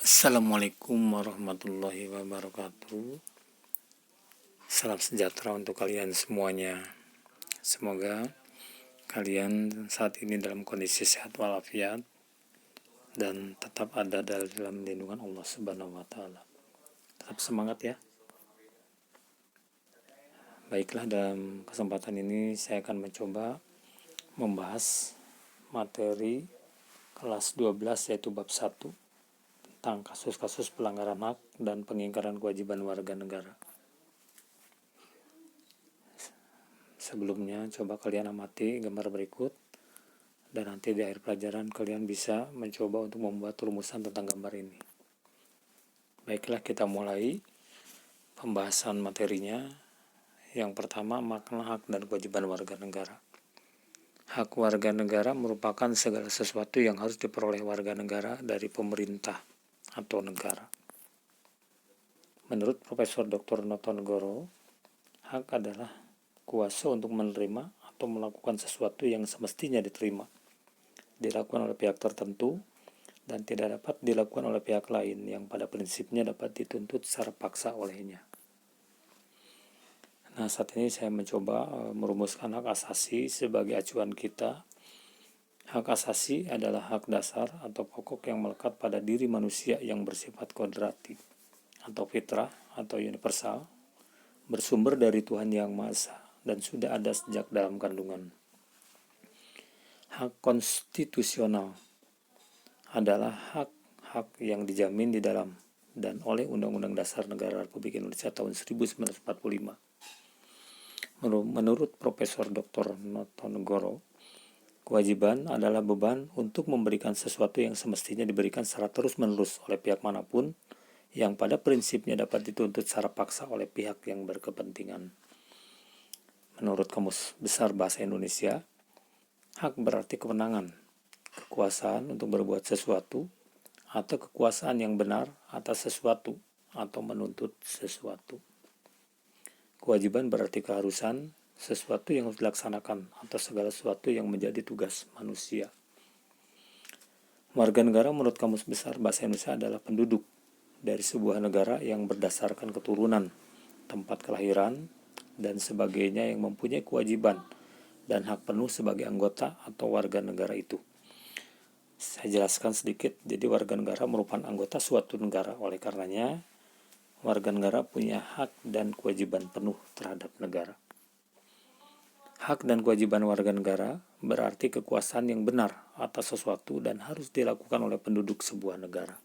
Assalamualaikum warahmatullahi wabarakatuh. Salam sejahtera untuk kalian semuanya. Semoga kalian saat ini dalam kondisi sehat walafiat dan tetap ada dalam lindungan Allah Subhanahu wa taala. Tetap semangat ya. Baiklah, dalam kesempatan ini saya akan mencoba membahas materi kelas 12 yaitu bab 1 tentang kasus-kasus pelanggaran hak dan pengingkaran kewajiban warga negara. Sebelumnya, coba kalian amati gambar berikut, dan nanti di akhir pelajaran kalian bisa mencoba untuk membuat rumusan tentang gambar ini. Baiklah, kita mulai pembahasan materinya. Yang pertama, makna hak dan kewajiban warga negara. Hak warga negara merupakan segala sesuatu yang harus diperoleh warga negara dari pemerintah atau negara. Menurut Profesor Dr. Notonegoro, hak adalah kuasa untuk menerima atau melakukan sesuatu yang semestinya diterima, dilakukan oleh pihak tertentu, dan tidak dapat dilakukan oleh pihak lain yang pada prinsipnya dapat dituntut secara paksa olehnya. Nah, saat ini saya mencoba merumuskan hak asasi sebagai acuan kita. Hak asasi adalah hak dasar atau pokok yang melekat pada diri manusia yang bersifat kodrati atau fitrah atau universal, bersumber dari Tuhan Yang Maha Esa dan sudah ada sejak dalam kandungan. Hak konstitusional adalah hak-hak yang dijamin di dalam dan oleh Undang-Undang Dasar Negara Republik Indonesia tahun 1945. Menurut Profesor Dr. Notonegoro, kewajiban adalah beban untuk memberikan sesuatu yang semestinya diberikan secara terus-menerus oleh pihak manapun yang pada prinsipnya dapat dituntut secara paksa oleh pihak yang berkepentingan. Menurut Kamus Besar Bahasa Indonesia, hak berarti kewenangan, kekuasaan untuk berbuat sesuatu, atau kekuasaan yang benar atas sesuatu atau menuntut sesuatu. Kewajiban berarti keharusan, sesuatu yang harus dilaksanakan atau segala sesuatu yang menjadi tugas manusia. Warga negara menurut Kamus Besar Bahasa Indonesia adalah penduduk dari sebuah negara yang berdasarkan keturunan, tempat kelahiran, dan sebagainya yang mempunyai kewajiban dan hak penuh sebagai anggota atau warga negara itu. Saya jelaskan sedikit, jadi warga negara merupakan anggota suatu negara, oleh karenanya warga negara punya hak dan kewajiban penuh terhadap negara. Hak dan kewajiban warga negara berarti kekuasaan yang benar atas sesuatu dan harus dilakukan oleh penduduk sebuah negara.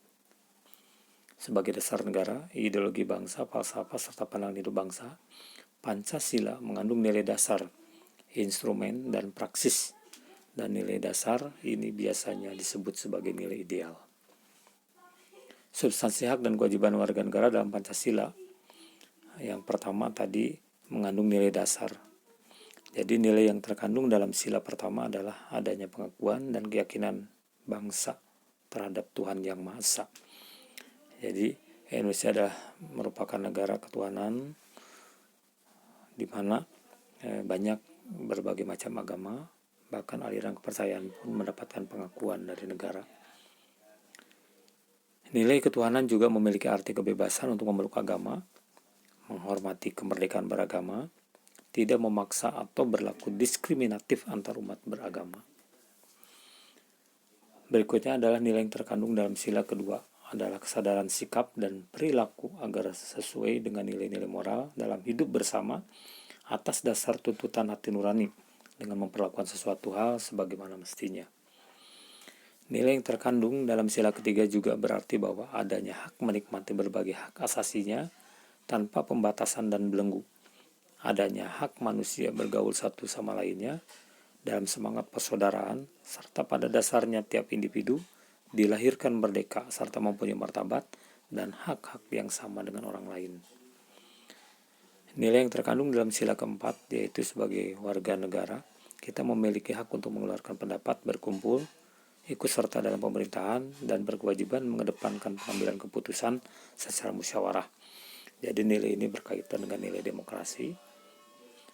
Sebagai dasar negara, ideologi bangsa, falsafah, serta pandangan hidup bangsa, Pancasila mengandung nilai dasar, instrumen, dan praksis. Dan nilai dasar ini biasanya disebut sebagai nilai ideal. Substansi hak dan kewajiban warga negara dalam Pancasila, yang pertama tadi mengandung nilai dasar. Jadi nilai yang terkandung dalam sila pertama adalah adanya pengakuan dan keyakinan bangsa terhadap Tuhan Yang Maha Esa. Jadi Indonesia adalah merupakan negara ketuhanan di mana banyak berbagai macam agama, bahkan aliran kepercayaan pun mendapatkan pengakuan dari negara. Nilai ketuhanan juga memiliki arti kebebasan untuk memeluk agama, menghormati kemerdekaan beragama, tidak memaksa atau berlaku diskriminatif antar umat beragama. Berikutnya adalah nilai yang terkandung dalam sila kedua, adalah kesadaran sikap dan perilaku agar sesuai dengan nilai-nilai moral dalam hidup bersama atas dasar tuntutan hati nurani dengan memperlakukan sesuatu hal sebagaimana mestinya. Nilai yang terkandung dalam sila ketiga juga berarti bahwa adanya hak menikmati berbagai hak asasinya tanpa pembatasan dan belenggu. Adanya hak manusia bergaul satu sama lainnya dalam semangat persaudaraan, serta pada dasarnya tiap individu dilahirkan merdeka serta mempunyai martabat dan hak-hak yang sama dengan orang lain. Nilai yang terkandung dalam sila keempat, yaitu sebagai warga negara, kita memiliki hak untuk mengeluarkan pendapat, berkumpul, ikut serta dalam pemerintahan, dan berkewajiban mengedepankan pengambilan keputusan secara musyawarah. Jadi nilai ini berkaitan dengan nilai demokrasi.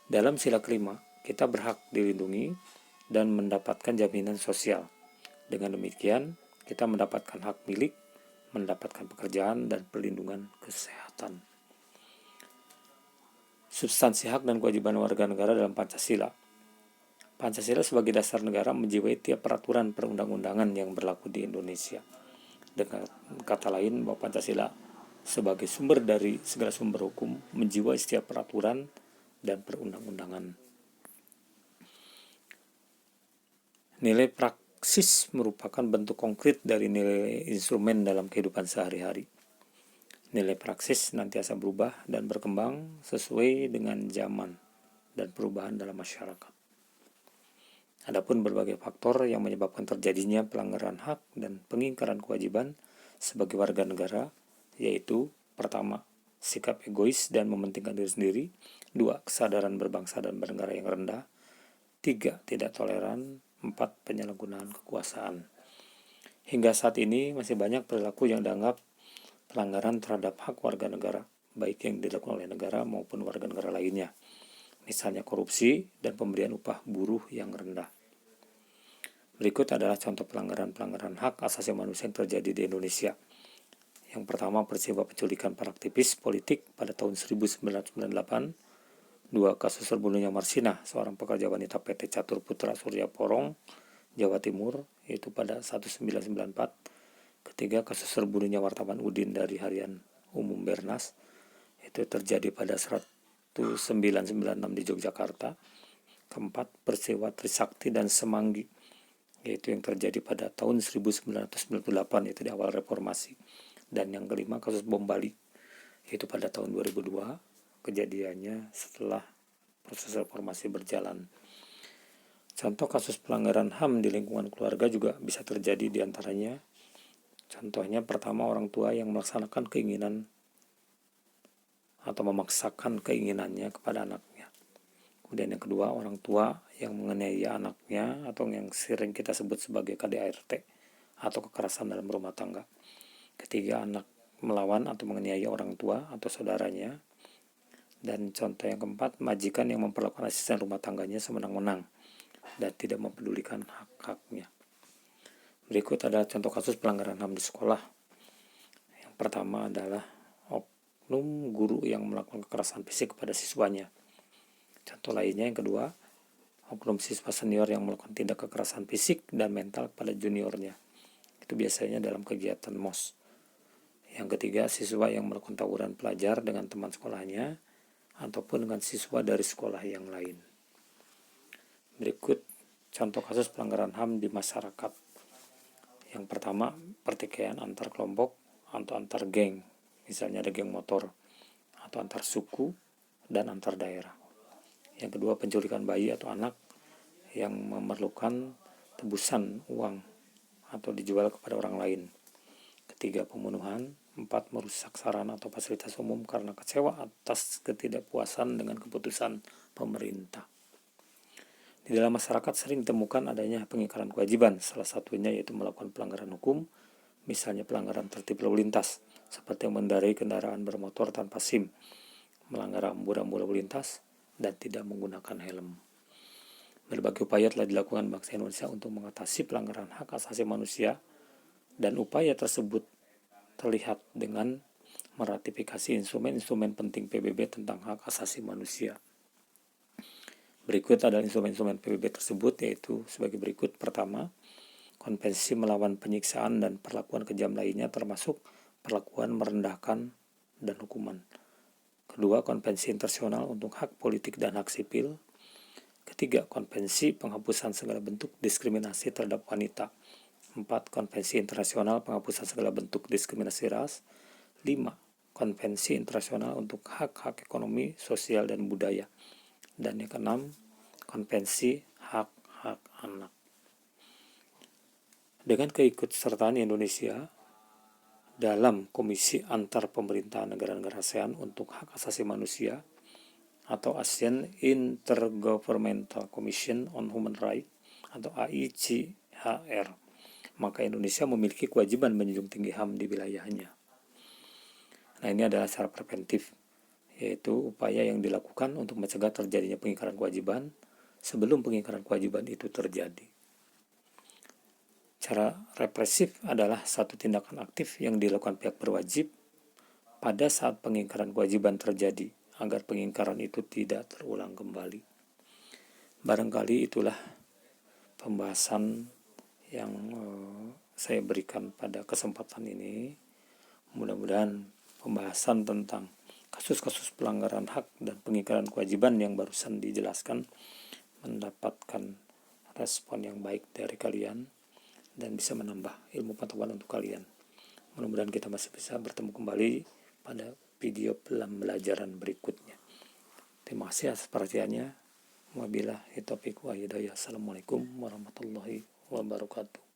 Dalam sila kelima, kita berhak dilindungi dan mendapatkan jaminan sosial. Dengan demikian, kita mendapatkan hak milik, mendapatkan pekerjaan, dan perlindungan kesehatan. Substansi hak dan kewajiban warga negara dalam Pancasila. Pancasila sebagai dasar negara menjiwai tiap peraturan perundang-undangan yang berlaku di Indonesia. Dengan kata lain, bahwa Pancasila sebagai sumber dari segala sumber hukum menjiwai setiap peraturan dan perundang-undangan. Nilai praksis merupakan bentuk konkret dari nilai instrumen dalam kehidupan sehari-hari. Nilai praksis senantiasa berubah dan berkembang sesuai dengan zaman dan perubahan dalam masyarakat. Adapun berbagai faktor yang menyebabkan terjadinya pelanggaran hak dan pengingkaran kewajiban sebagai warga negara, yaitu pertama, sikap egois dan mementingkan diri sendiri. 2. Kesadaran berbangsa dan bernegara yang rendah. 3. Tidak toleran. 4. Penyalahgunaan kekuasaan. Hingga saat ini masih banyak perilaku yang dianggap pelanggaran terhadap hak warga negara, baik yang dilakukan oleh negara maupun warga negara lainnya. Misalnya korupsi dan pemberian upah buruh yang rendah. Berikut adalah contoh pelanggaran-pelanggaran hak asasi manusia yang terjadi di Indonesia. Yang pertama, peristiwa penculikan para aktivis politik pada tahun 1998. 2. Kasus terbunuhnya Marsina, seorang pekerja wanita PT Catur Putra Surya Porong, Jawa Timur, yaitu pada 1994. Ketiga, kasus terbunuhnya wartawan Udin dari Harian Umum Bernas, itu terjadi pada 1996 di Yogyakarta. Keempat, peristiwa Trisakti dan Semanggi, yaitu yang terjadi pada tahun 1998, yaitu di awal reformasi. Dan yang kelima, kasus bom Bali, yaitu pada tahun 2002, kejadiannya setelah proses reformasi berjalan. Contoh kasus pelanggaran HAM di lingkungan keluarga juga bisa terjadi diantaranya. Contohnya pertama, orang tua yang melaksanakan keinginan atau memaksakan keinginannya kepada anaknya. Kemudian yang kedua, orang tua yang menganiaya anaknya atau yang sering kita sebut sebagai KDRT atau kekerasan dalam rumah tangga. Ketiga, anak melawan atau menganiaya orang tua atau saudaranya. Dan contoh yang keempat, majikan yang memperlakukan asisten rumah tangganya semenang-menang dan tidak mempedulikan hak-haknya. Berikut adalah contoh kasus pelanggaran HAM di sekolah. Yang pertama adalah oknum guru yang melakukan kekerasan fisik kepada siswanya. Contoh lainnya yang kedua, oknum siswa senior yang melakukan tindak kekerasan fisik dan mental kepada juniornya. Itu biasanya dalam kegiatan MOS. Yang ketiga, siswa yang melakukan tawuran pelajar dengan teman sekolahnya ataupun dengan siswa dari sekolah yang lain. Berikut contoh kasus pelanggaran HAM di masyarakat. Yang pertama, pertikaian antar kelompok atau antar geng, misalnya ada geng motor, atau antar suku dan antar daerah. Yang kedua, penculikan bayi atau anak yang memerlukan tebusan uang atau dijual kepada orang lain. Ketiga, pembunuhan. 4. Merusak sarana atau fasilitas umum karena kecewa atas ketidakpuasan dengan keputusan pemerintah. Di dalam masyarakat sering ditemukan adanya pengingkaran kewajiban, salah satunya yaitu melakukan pelanggaran hukum, misalnya pelanggaran tertib lalu lintas, seperti mengendarai kendaraan bermotor tanpa SIM, melanggar rambu-rambu lalu lintas, dan tidak menggunakan helm. Berbagai upaya telah dilakukan bangsa Indonesia untuk mengatasi pelanggaran hak asasi manusia, dan upaya tersebut terlihat dengan meratifikasi instrumen-instrumen penting PBB tentang hak asasi manusia. Berikut adalah instrumen-instrumen PBB tersebut, yaitu sebagai berikut. Pertama, konvensi melawan penyiksaan dan perlakuan kejam lainnya, termasuk perlakuan merendahkan dan hukuman. Kedua, konvensi internasional untuk hak politik dan hak sipil. Ketiga, konvensi penghapusan segala bentuk diskriminasi terhadap wanita. 4. Konvensi internasional penghapusan segala bentuk diskriminasi ras. 5. Konvensi internasional untuk hak-hak ekonomi, sosial, dan budaya. Dan yang keenam, konvensi hak-hak anak. Dengan keikutsertaan Indonesia dalam Komisi Antar Pemerintahan Negara-Negara ASEAN untuk Hak Asasi Manusia atau ASEAN Intergovernmental Commission on Human Rights atau AICHR, maka Indonesia memiliki kewajiban menjunjung tinggi HAM di wilayahnya. Nah, ini adalah secara preventif, yaitu upaya yang dilakukan untuk mencegah terjadinya pengingkaran kewajiban sebelum pengingkaran kewajiban itu terjadi. Cara represif adalah satu tindakan aktif yang dilakukan pihak berwajib pada saat pengingkaran kewajiban terjadi, agar pengingkaran itu tidak terulang kembali. Barangkali itulah pembahasan yang saya berikan pada kesempatan ini. Mudah-mudahan pembahasan tentang kasus-kasus pelanggaran hak dan pengingkaran kewajiban yang barusan dijelaskan mendapatkan respon yang baik dari kalian dan bisa menambah ilmu pengetahuan untuk kalian. Mudah-mudahan kita masih bisa bertemu kembali pada video pembelajaran berikutnya. Terima kasih atas perhatiannya. Wabillahi taufiq wa hidayah. Assalamualaikum warahmatullahi wabarakatuh.